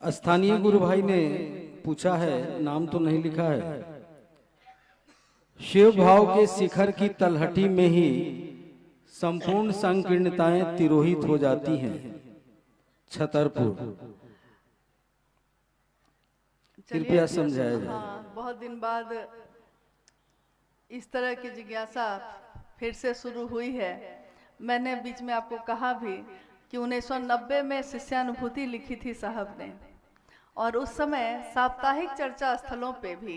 स्थानीय गुरु भाई ने पूछा है, नाम तो नहीं लिखा है। शिव भाव के शिखर की तलहटी में ही संपूर्ण संकीर्णताएं तिरोहित हो जाती हैं। छतरपुर, कृपया समझाया जाए। हाँ, बहुत दिन बाद इस तरह की जिज्ञासा फिर से शुरू हुई है। मैंने बीच में आपको कहा भी कि 1990 में शिष्यानुभूति लिखी थी साहब ने, और उस समय साप्ताहिक चर्चा स्थलों पे भी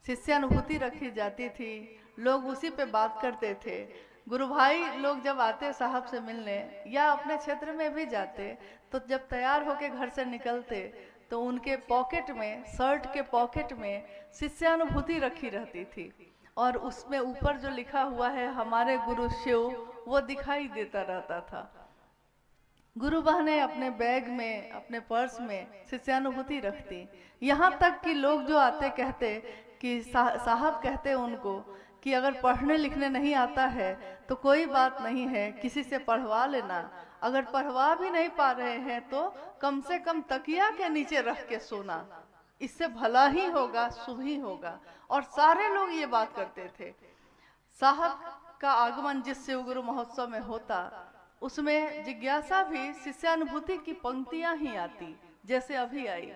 शिष्यानुभूति रखी जाती थी। लोग उसी पे बात करते थे। गुरु भाई लोग जब आते साहब से मिलने या अपने क्षेत्र में भी जाते, तो जब तैयार होके घर से निकलते तो उनके पॉकेट में, शर्ट के पॉकेट में शिष्यानुभूति रखी रहती थी, और उसमें ऊपर जो लिखा हुआ है हमारे गुरु शिव, वो दिखाई देता रहता था। गुरु बहनें अपने बैग में, अपने पर्स में शिष्यानुभूति रखती। यहाँ तक कि लोग जो आते कहते कि साहब कहते उनको कि अगर पढ़ने लिखने नहीं आता है तो कोई बात नहीं है, किसी से पढ़वा लेना। अगर पढ़वा भी नहीं पा रहे हैं तो कम से कम तकिया के नीचे रख के सोना, इससे भला ही होगा, शुभ ही होगा। और सारे लोग ये बात करते थे। साहब का आगमन जिस शिव गुरु महोत्सव में होता, उसमें जिज्ञासा भी शिष्यानुभूति की पंक्तियां ही आती, जैसे अभी आई।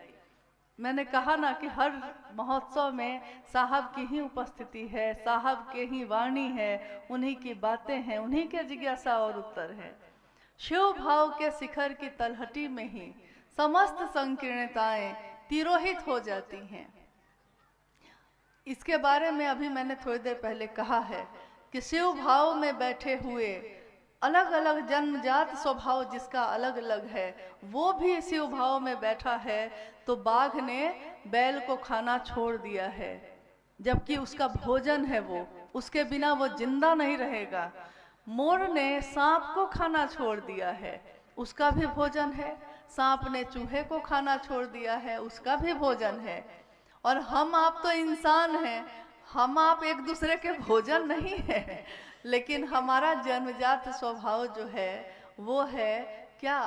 मैंने कहा ना कि हर महोत्सव में साहब की ही उपस्थिति है, साहब के ही वाणी है, उन्हीं की बातें हैं, उन्हीं के जिज्ञासा और उत्तर है। शिव भाव के शिखर की तलहटी में ही समस्त संकीर्णताएं तिरोहित हो जाती हैं। इसके बारे में अभी मैंने थोड़ी देर पहले कहा है कि शिव भाव में बैठे हुए अलग अलग जन्मजात स्वभाव जिसका अलग अलग है, वो भी शिव भाव में बैठा है। तो बाघ ने बैल को खाना छोड़ दिया है, जबकि उसका भोजन है वो, उसके बिना वो जिंदा नहीं रहेगा। मोर ने सांप को खाना छोड़ दिया है, उसका भी भोजन है। सांप ने चूहे को खाना छोड़ दिया है, उसका भी भोजन है। और हम आप तो इंसान हैं, हम आप एक दूसरे के भोजन नहीं है, लेकिन हमारा जन्मजात स्वभाव जो है वो है क्या?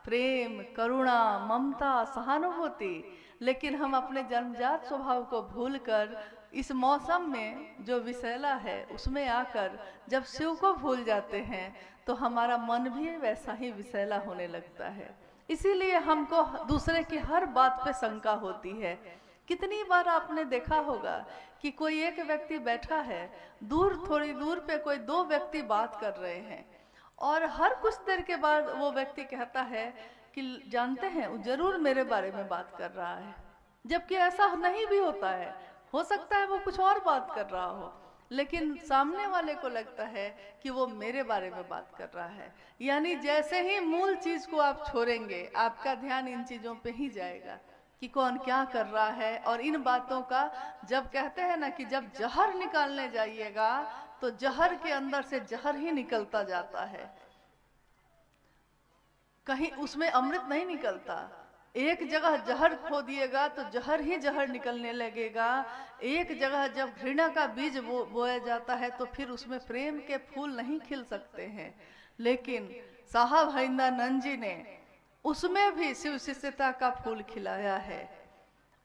प्रेम, करुणा, ममता, सहानुभूति। लेकिन हम अपने जन्मजात स्वभाव को भूलकर इस मौसम में जो विषैला है उसमें आकर जब शिव को भूल जाते हैं तो हमारा मन भी वैसा ही विषैला होने लगता है। इसीलिए हमको दूसरे की हर बात पे शंका होती है। कितनी बार आपने देखा होगा कि कोई एक व्यक्ति बैठा है, दूर, थोड़ी दूर पे कोई दो व्यक्ति बात कर रहे हैं, और हर कुछ देर के बाद वो व्यक्ति कहता है कि जानते हैं वो जरूर मेरे बारे में बात कर रहा है, जबकि ऐसा नहीं भी होता है। हो सकता है वो कुछ और बात कर रहा हो, लेकिन सामने वाले को लगता है कि वो मेरे बारे में बात कर रहा है। यानी जैसे ही मूल चीज को आप छोड़ेंगे, आपका ध्यान इन चीजों पे ही जाएगा कि कौन क्या कर रहा है। और इन बातों का, जब कहते हैं ना कि जब जहर निकालने जाइएगा तो जहर के अंदर से जहर ही निकलता जाता है, कहीं उसमें अमृत नहीं निकलता। एक जगह जहर खो दिएगा तो जहर ही जहर निकलने लगेगा। एक जगह जब घृणा का बीज बोया जाता है तो फिर उसमें प्रेम के फूल नहीं खिल सकते हैं। लेकिन साहब हरिंदानंद जी ने उसमें भी शिव शिष्यता का फूल खिलाया है।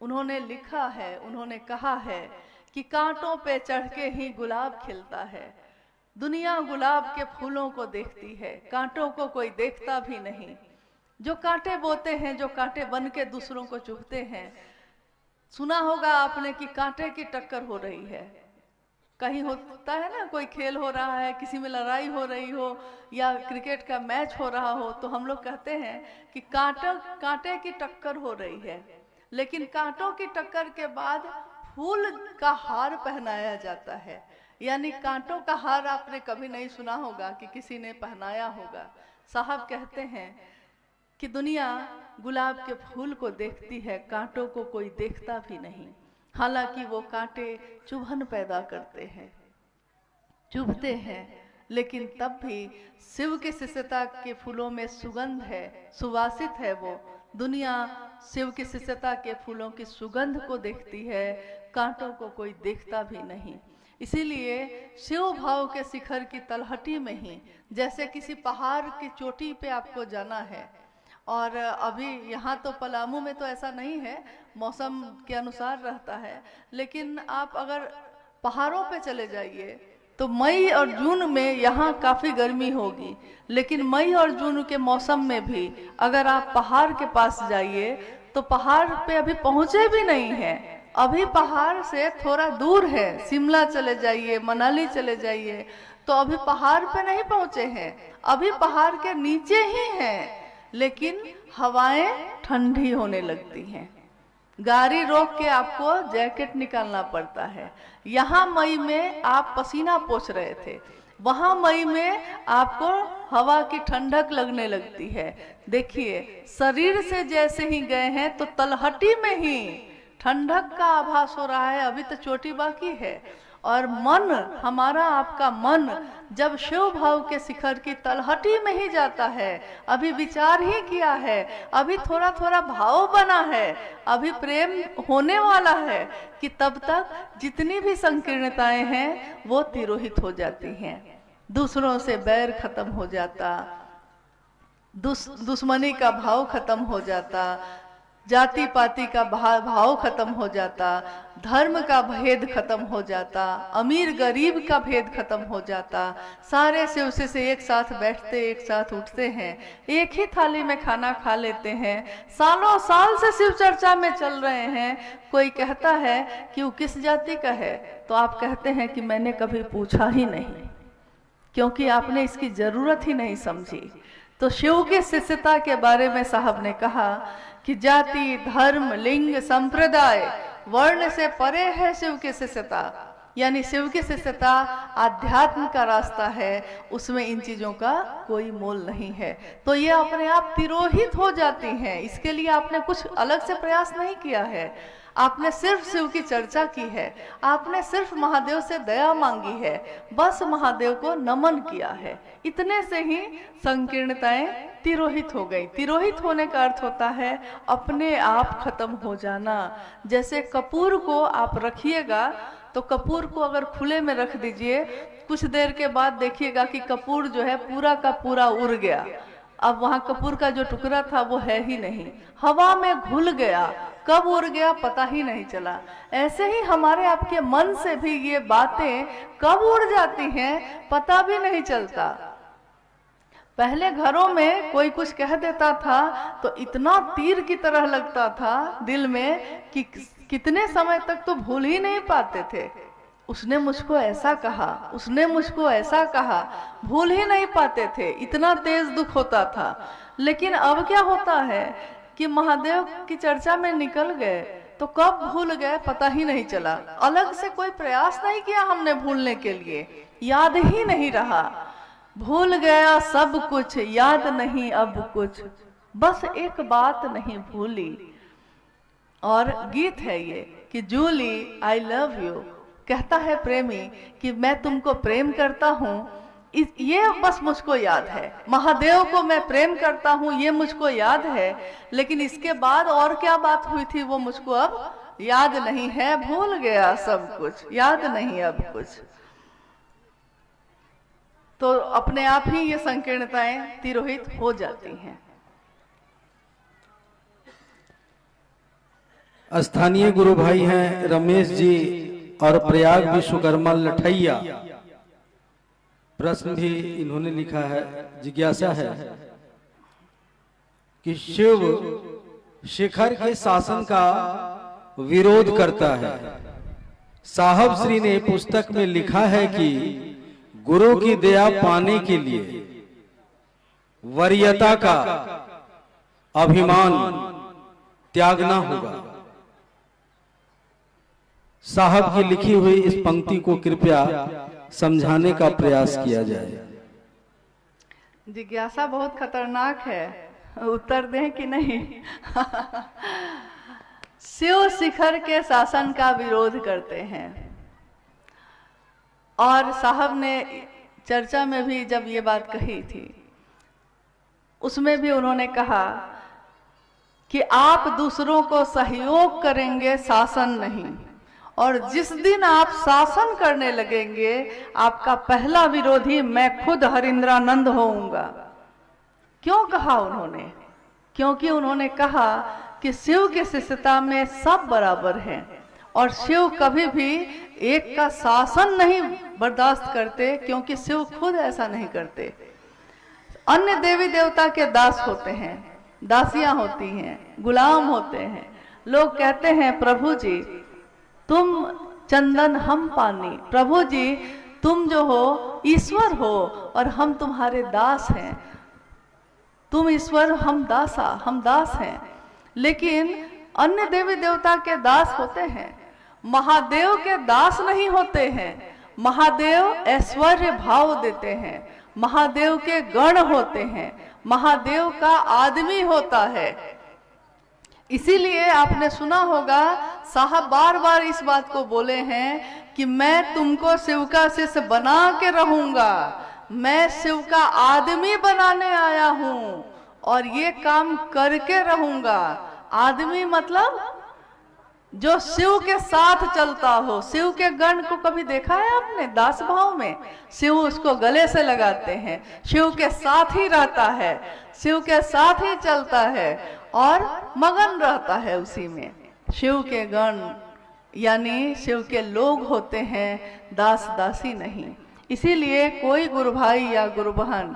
उन्होंने लिखा है, उन्होंने कहा है कि कांटों पे चढ़ के ही गुलाब खिलता है। दुनिया गुलाब के फूलों को देखती है, कांटों को कोई देखता भी नहीं। जो कांटे बोते हैं, जो कांटे बन के दूसरों को चुभते हैं, सुना होगा आपने कि कांटे की टक्कर हो रही है। कहीं होता है ना, कोई खेल हो रहा है, किसी में लड़ाई हो रही हो या क्रिकेट का मैच हो रहा हो, तो हम लोग कहते हैं कि कांटे की टक्कर हो रही है। लेकिन कांटों की टक्कर के बाद फूल का हार पहनाया जाता है। यानी कांटों का हार आपने कभी नहीं सुना होगा कि किसी ने पहनाया होगा। साहब कहते हैं कि दुनिया गुलाब के फूल को देखती है, कांटों को कोई देखता भी नहीं। हालांकि वो कांटे चुभन पैदा करते हैं, चुभते हैं, लेकिन तब भी शिव के शिष्यता के फूलों में सुगंध है, सुवासित है वो। दुनिया शिव की शिष्यता के फूलों की सुगंध को देखती है, कांटों को कोई देखता भी नहीं। इसीलिए शिव भाव के शिखर की तलहटी में ही, जैसे किसी पहाड़ की चोटी पे आपको जाना है और अभी यहाँ तो पलामू में तो ऐसा नहीं है, मौसम के अनुसार रहता है, लेकिन आप अगर पहाड़ों पे चले जाइए तो मई और जून में यहाँ काफ़ी गर्मी होगी, लेकिन मई और जून के मौसम में भी अगर आप पहाड़ के पास जाइए तो पहाड़ पे अभी पहुँचे भी नहीं हैं, अभी पहाड़ से थोड़ा दूर है। शिमला चले जाइए, मनाली चले जाइए, तो अभी पहाड़ पे नहीं पहुँचे हैं, अभी पहाड़ के नीचे ही हैं, लेकिन हवाएं ठंडी होने लगती हैं। गाड़ी रोक के आपको जैकेट निकालना पड़ता है। यहाँ मई में आप पसीना पोंछ रहे थे, वहां मई में आपको हवा की ठंडक लगने लगती है। देखिए, शरीर से जैसे ही गए हैं तो तलहटी में ही ठंडक का आभास हो रहा है, अभी तो चोटी बाकी है। और मन, हमारा आपका मन जब शिव भाव के शिखर की तलहटी में ही जाता है, अभी विचार ही किया है, अभी थोड़ा थोड़ा भाव बना है, अभी प्रेम होने वाला है, कि तब तक जितनी भी संकीर्णताएं हैं वो तिरोहित हो जाती हैं। दूसरों से बैर खत्म हो जाता, दुश्मनी का भाव खत्म हो जाता, जाति पाति का भाव खत्म हो जाता, धर्म का भेद खत्म हो जाता, अमीर गरीब का भेद खत्म हो जाता। सारे शिव से एक साथ बैठते, एक साथ उठते हैं, एक ही थाली में खाना खा लेते हैं, सालों साल से शिव चर्चा में चल रहे हैं। कोई कहता है कि वो किस जाति का है, तो आप कहते हैं कि मैंने कभी पूछा ही नहीं, क्योंकि आपने इसकी जरूरत ही नहीं समझी। तो शिव की शिष्यता के बारे में साहब ने कहा कि जाति, धर्म, लिंग, संप्रदाय, वर्ण से परे है शिव की शिष्यता। यानी शिव की शिष्यता आध्यात्म का रास्ता है, उसमें इन चीजों का कोई मोल नहीं है। तो ये अपने आप तिरोहित हो जाती हैं। इसके लिए आपने कुछ अलग से प्रयास नहीं किया है, आपने सिर्फ शिव की चर्चा की है, आपने सिर्फ महादेव से दया मांगी है, बस महादेव को नमन किया है। इतने से ही संकीर्णताएं तिरोहित हो गई। तिरोहित होने का अर्थ होता है अपने आप खत्म हो जाना। जैसे कपूर को आप रखिएगा, तो कपूर को अगर खुले में रख दीजिए, कुछ देर के बाद देखिएगा कि कपूर जो है पूरा का पूरा उड़ गया। अब वहां कपूर का जो टुकड़ा था वो है ही नहीं, हवा में घुल गया, कब उड़ गया पता ही नहीं चला। ऐसे ही हमारे आपके मन से भी ये बातें कब उड़ जाती हैं पता भी नहीं चलता। पहले घरों में कोई कुछ कह देता था तो इतना तीर की तरह लगता था दिल में कि कितने समय तक तो भूल ही नहीं पाते थे। उसने मुझको ऐसा कहा, उसने मुझको ऐसा कहा, भूल ही नहीं पाते थे, इतना तेज दुख होता था। लेकिन अब क्या होता है कि महादेव की चर्चा में निकल गए तो कब भूल गए पता ही नहीं चला। अलग से कोई प्रयास नहीं किया हमने भूलने के लिए, याद ही नहीं रहा। भूल गया सब कुछ, याद नहीं अब कुछ, बस एक बात नहीं भूली। और गीत है ये कि जूली आई लव यू, कहता है प्रेमी कि मैं तुमको प्रेम करता हूँ, ये बस मुझको याद है। महादेव को मैं प्रेम करता हूँ ये मुझको याद है, लेकिन इसके बाद और क्या बात हुई थी वो मुझको अब याद नहीं है। भूल गया सब कुछ, याद नहीं अब कुछ। तो अपने आप ही ये संकीर्णताएं तिरोहित हो जाती हैं। स्थानीय गुरु भाई हैं रमेश जी और प्रयाग विश्वकर्मा लठैया। प्रश्न भी इन्होंने लिखा है, जिज्ञासा है कि शिव शिखर के शासन का विरोध करता है। साहब श्री ने पुस्तक में लिखा है कि गुरु की दया पाने के लिए वरीयता का अभिमान त्यागना होगा। साहब की लिखी हुई इस पंक्ति को कृपया समझाने का प्रयास किया जाए। जिज्ञासा बहुत खतरनाक है, उत्तर दें कि नहीं? शिव शिखर के शासन का विरोध करते हैं। और साहब ने चर्चा में भी जब ये बात कही थी, उसमें भी उन्होंने कहा कि आप दूसरों को सहयोग करेंगे, शासन नहीं। और जिस दिन आप शासन करने लगेंगे, आपका पहला विरोधी मैं खुद हरिंद्रानंद होऊंगा। क्यों कहा उन्होंने? क्योंकि उन्होंने कहा कि शिव की शिष्यता में सब बराबर हैं और शिव कभी भी एक का शासन नहीं बर्दाश्त करते, क्योंकि शिव खुद ऐसा नहीं करते। अन्य देवी देवता के दास होते हैं, दासियां होती हैं, गुलाम होते हैं। लोग कहते हैं प्रभु जी तुम चंदन हम पानी, प्रभु जी तुम जो हो ईश्वर हो और हम तुम्हारे दास हैं, तुम ईश्वर हम दास हैं। लेकिन अन्य देवी देवता के दास होते हैं, महादेव के दास नहीं होते हैं। महादेव ऐश्वर्य भाव देते हैं, महादेव के गण होते हैं, महादेव का आदमी होता है। इसीलिए आपने सुना होगा साहब बार बार इस बात को बोले हैं कि मैं तुमको शिव का शिष्य बना के रहूंगा, मैं शिव का आदमी बनाने आया हूं और ये काम करके रहूंगा। आदमी मतलब जो शिव के साथ चलता हो। शिव के गण को कभी देखा है आपने दास भाव में? शिव उसको गले से लगाते हैं, शिव के साथ ही रहता है, शिव के साथ ही चलता है और मगन रहता है उसी में। शिव के गण यानी शिव के लोग होते हैं, दास दासी नहीं। इसीलिए कोई गुरु भाई या गुरु बहन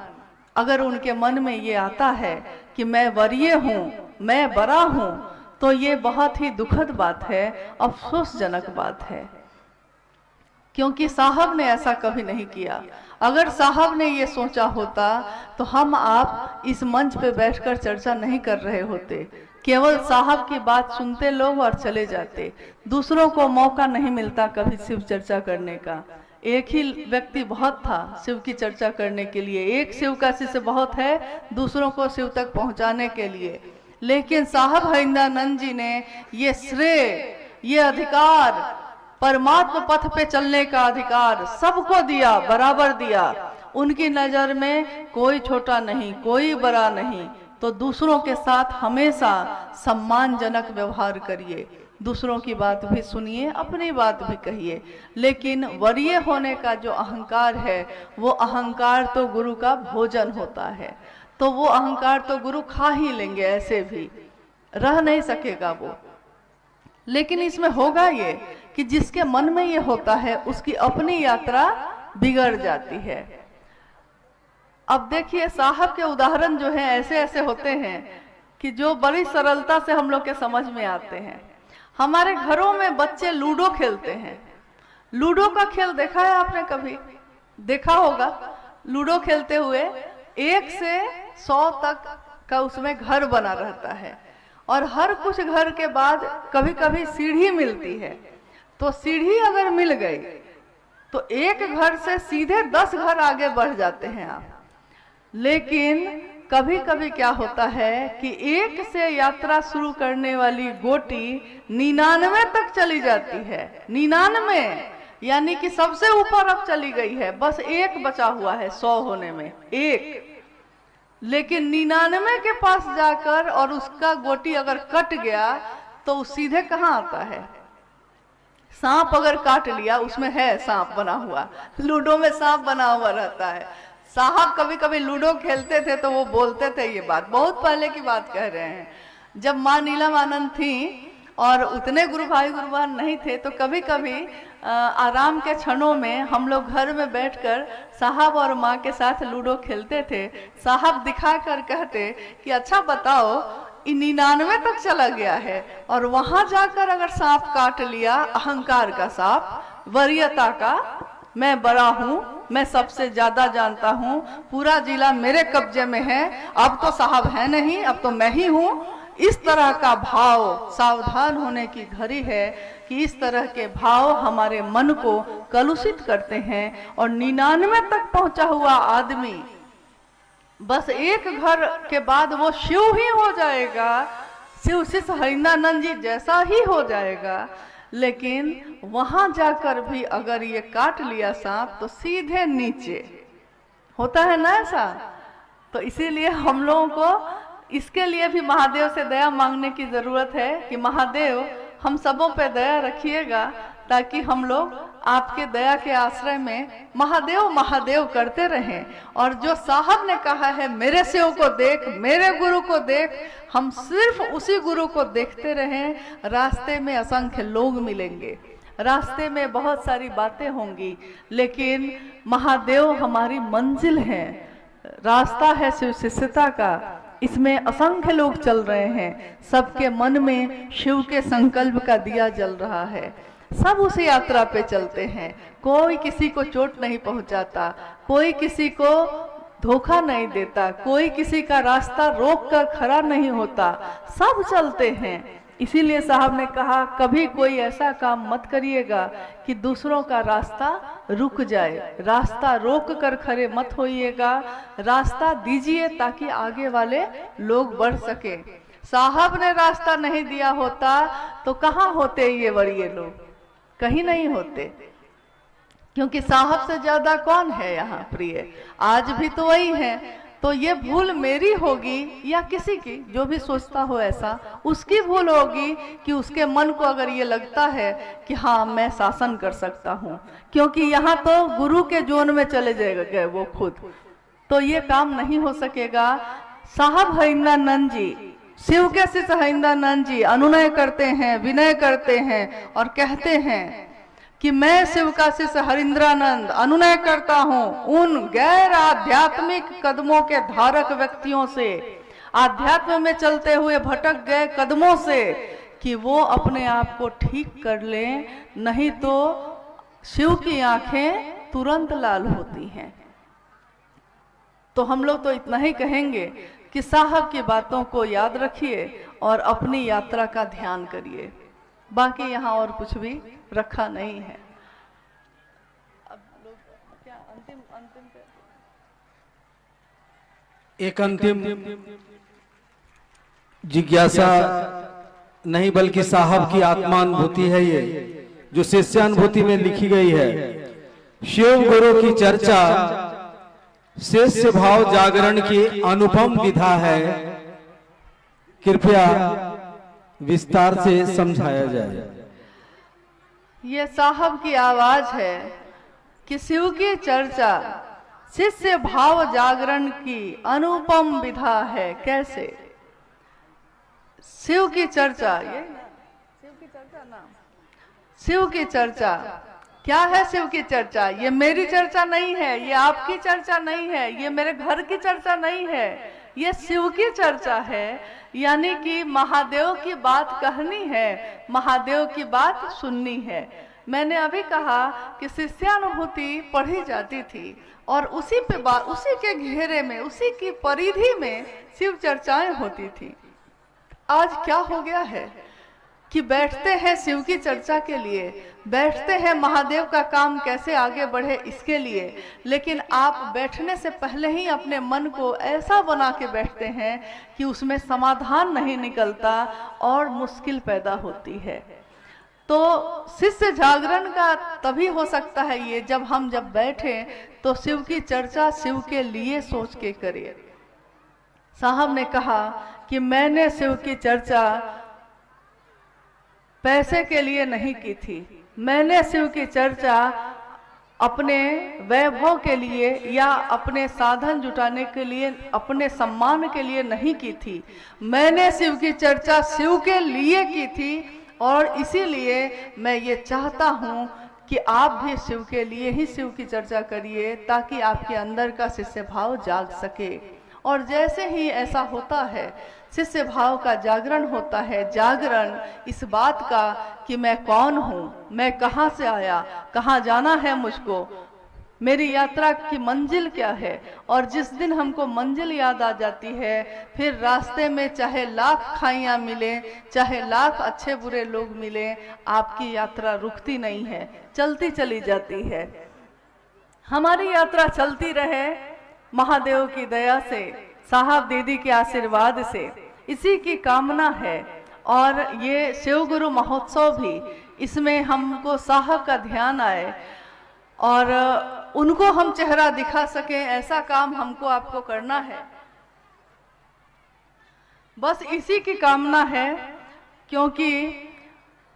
अगर उनके मन में ये आता है कि मैं वरीय हूँ, मैं बड़ा हूँ, तो ये बहुत ही दुखद बात है, अफसोसजनक बात है, क्योंकि साहब ने ऐसा कभी नहीं किया। अगर साहब ने ये सोचा होता तो हम आप इस मंच पे बैठकर चर्चा नहीं कर रहे होते। केवल साहब की बात सुनते लोग और चले जाते, दूसरों को मौका नहीं मिलता कभी शिव चर्चा करने का। एक ही व्यक्ति बहुत था शिव की चर्चा करने के लिए, एक शिव का शिष्य बहुत है दूसरों को शिव तक पहुंचाने के लिए। लेकिन साहब हरिंद्रानंद जी ने ये श्रेय, ये अधिकार, परमात्मा पथ पे चलने का अधिकार सबको दिया, बराबर दिया। उनकी नजर में कोई छोटा नहीं, कोई बड़ा नहीं। तो दूसरों के साथ हमेशा सम्मानजनक व्यवहार करिए, दूसरों की बात भी सुनिए, अपनी बात भी कहिए। लेकिन वरीय होने का जो अहंकार है, वो अहंकार तो गुरु का भोजन होता है, तो वो अहंकार तो गुरु खा ही लेंगे, ऐसे भी रह नहीं सकेगा वो। लेकिन इसमें होगा ये कि जिसके मन में ये होता है उसकी अपनी यात्रा बिगड़ जाती है। अब देखिए साहब के उदाहरण जो है ऐसे ऐसे होते हैं कि जो बड़ी सरलता से हम लोग के समझ में आते हैं। हमारे घरों में बच्चे लूडो खेलते हैं। लूडो का खेल देखा है आपने कभी? देखा होगा। लूडो खेलते हुए 1 से 100 तक का उसमें घर बना रहता है और हर कुछ घर के बाद कभी कभी सीढ़ी मिलती है। तो सीढ़ी अगर मिल गई तो एक घर से सीधे 10 घर आगे बढ़ जाते हैं आप। लेकिन कभी कभी क्या होता है कि 1 से यात्रा शुरू करने वाली गोटी 99 तक चली जाती है। 99 यानी कि सबसे ऊपर अब चली गई है, बस 1 बचा हुआ है 100 होने में, 1। लेकिन 99 के पास जाकर और उसका गोटी अगर कट गया तो वो सीधे कहाँ आता है? सांप अगर काट लिया, उसमें है सांप बना हुआ, लूडो में सांप बना हुआ रहता है। साहब कभी कभी लूडो खेलते थे तो वो बोलते थे, ये बात बहुत पहले की बात कह रहे हैं, जब माँ नीलम आनंद थी और उतने गुरु भाई गुरु बहन नहीं थे, तो कभी कभी आराम के क्षणों में हम लोग घर में बैठकर साहब और माँ के साथ लूडो खेलते थे। साहब दिखाकर कहते कि अच्छा बताओ 99 तक चला गया है और वहां जाकर अगर सांप काट लिया, अहंकार का सांप, वरीयता का, मैं बड़ा हूँ, मैं सबसे ज्यादा जानता हूँ, पूरा जिला मेरे कब्जे में है, अब तो साहब है नहीं, अब तो मैं ही हूँ, इस तरह का भाव, सावधान होने की घड़ी है कि इस तरह के भाव हमारे मन को कलुषित करते हैं। और 99 तक पहुंचा हुआ आदमी बस 1 घर के बाद वो शिव ही हो जाएगा, शिव शिष्य हरिंद्रानंद जी जैसा ही हो जाएगा। लेकिन वहां जाकर भी अगर ये काट लिया सांप तो सीधे नीचे होता है ना ऐसा। तो इसीलिए हम लोगों को इसके लिए भी महादेव से दया मांगने की जरूरत है कि महादेव हम सबों पे दया रखिएगा ताकि हम लोग आपके दया के आश्रय में महादेव महादेव करते रहें। और जो साहब ने कहा है मेरे सेव को देख, मेरे गुरु को देख, हम सिर्फ उसी गुरु को देखते रहें। रास्ते में असंख्य लोग मिलेंगे, रास्ते में बहुत सारी बातें होंगी, लेकिन महादेव हमारी मंजिल है, रास्ता है शिव शिष्यता का। इसमें असंख्य लोग चल रहे हैं, सबके मन में शिव के संकल्प का दिया जल रहा है, सब उस यात्रा पे चलते हैं। कोई किसी को चोट नहीं पहुंचाता, कोई किसी को धोखा नहीं देता, कोई किसी का रास्ता रोक कर खड़ा नहीं होता, सब चलते हैं। इसीलिए साहब ने कहा कभी कोई ऐसा काम मत करिएगा कि दूसरों का रास्ता रुक जाए, रास्ता रोक कर खड़े मत होइएगा, रास्ता दीजिए ताकि आगे वाले लोग बढ़ सके। साहब ने रास्ता नहीं दिया होता तो कहाँ होते ये बड़े लोग, कहीं नहीं होते, क्योंकि साहब से ज्यादा कौन है यहाँ प्रिय, आज भी तो वही है। तो ये भूल मेरी होगी या किसी की, जो भी सोचता हो ऐसा, उसकी भूल होगी कि उसके मन को अगर ये लगता है कि हाँ मैं शासन कर सकता हूँ, क्योंकि यहाँ तो गुरु के जोन में चले जाएगा वो खुद, तो ये काम नहीं हो सकेगा। साहब हरिंद्रानंद जी, शिव के शिष्य हरिंद्रानंद जी अनुनय करते हैं, विनय करते हैं और कहते हैं कि मैं शिव का शिष्य हरिंद्रानंद अनुनय करता हूँ उन गैर आध्यात्मिक कदमों के धारक व्यक्तियों से, आध्यात्म में चलते हुए भटक गए कदमों से, कि वो अपने आप को ठीक कर लें, नहीं तो शिव की आंखें तुरंत लाल होती हैं। तो हम लोग तो इतना ही कहेंगे कि साहब की बातों को याद रखिए और अपनी यात्रा का ध्यान करिए, बाकी यहाँ और कुछ भी रखा नहीं है। अब लोग क्या अंतिम एक अंतिम जिज्ञासा नहीं बल्कि साहब की आत्मानुभूति है ये, जो शिष्यानुभूति में लिखी गई है। शिव गुरु की चर्चा शिष्य भाव जागरण की अनुपम विधा है, कृपया विस्तार से समझाया जाए। ये साहब की आवाज है कि शिव की चर्चा शिष्य भाव जागरण की अनुपम विधा है। कैसे शिव की चर्चा, ये शिव की चर्चा नाम, शिव की चर्चा क्या है? शिव की चर्चा ये मेरी चर्चा नहीं है, ये आपकी चर्चा नहीं है, ये मेरे घर की चर्चा नहीं है, ये शिव की चर्चा है। यानी कि महादेव की बात कहनी है, महादेव की बात सुननी है। मैंने अभी कहा कि शिष्यानुभूति पढ़ी जाती थी और उसी पे बात, उसी के घेरे में, उसी की परिधि में शिव चर्चाएं होती थी। आज क्या हो गया है कि बैठते हैं शिव की चर्चा के लिए, बैठते हैं महादेव का काम कैसे आगे बढ़े इसके लिए, लेकिन आप बैठने से पहले ही अपने मन को ऐसा बना के बैठते हैं कि उसमें समाधान नहीं निकलता और मुश्किल पैदा होती है। तो शिष्य जागरण का तभी हो सकता है ये, जब बैठे तो शिव की चर्चा शिव के लिए सोच के करें। साहब ने कहा कि मैंने शिव की चर्चा पैसे के लिए नहीं की थी, मैंने शिव की चर्चा अपने वैभव के लिए या अपने साधन जुटाने के लिए, अपने सम्मान के लिए नहीं की थी, मैंने शिव की चर्चा शिव के लिए की थी। और इसीलिए मैं ये चाहता हूँ कि आप भी शिव के लिए ही शिव की चर्चा करिए, ताकि आपके अंदर का शिष्य भाव जाग सके। और जैसे ही ऐसा होता है, शिष्य भाव का जागरण होता है, जागरण इस बात का कि मैं कौन हूँ, मैं कहाँ से आया, कहाँ जाना है मुझको, मेरी यात्रा की मंजिल क्या है। और जिस दिन हमको मंजिल याद आ जाती है, फिर रास्ते में चाहे लाख खाइयाँ मिले, चाहे लाख अच्छे बुरे लोग मिले, आपकी यात्रा रुकती नहीं है, चलती चली जाती है। हमारी यात्रा चलती रहे महादेव की दया से, साहब दीदी के आशीर्वाद से, इसी की कामना है। और ये शिव गुरु महोत्सव भी, इसमें हमको साहब का ध्यान आए और उनको हम चेहरा दिखा सकें, ऐसा काम हमको आपको करना है। बस इसी की कामना है, क्योंकि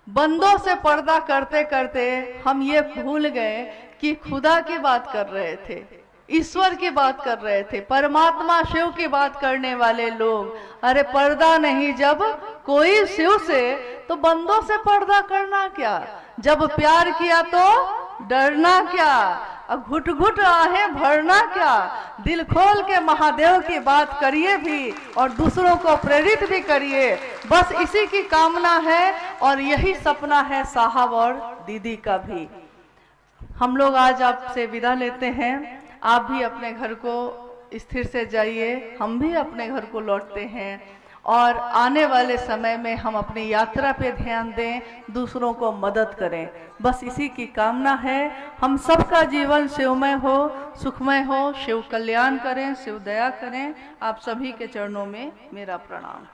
बंदों से पर्दा करते करते हम ये भूल गए कि खुदा की बात कर रहे थे, ईश्वर की बात कर रहे थे, परमात्मा शिव की बात करने वाले लोग। अरे पर्दा नहीं जब कोई शिव से, तो बंदों से पर्दा करना क्या? जब प्यार किया तो डरना क्या? घुट घुट आहें भरना क्या? दिल खोल के महादेव की बात करिए भी और दूसरों को प्रेरित भी करिए। बस इसी की कामना है और यही सपना है साहब और दीदी का भी। हम लोग आज आपसे विदा लेते हैं। आप भी अपने घर को स्थिर से जाइए, हम भी अपने घर को लौटते हैं और आने वाले समय में हम अपनी यात्रा पे ध्यान दें, दूसरों को मदद करें। बस इसी की कामना है। हम सबका जीवन शिवमय हो, सुखमय हो, शिव कल्याण करें, शिव दया करें। आप सभी के चरणों में मेरा प्रणाम।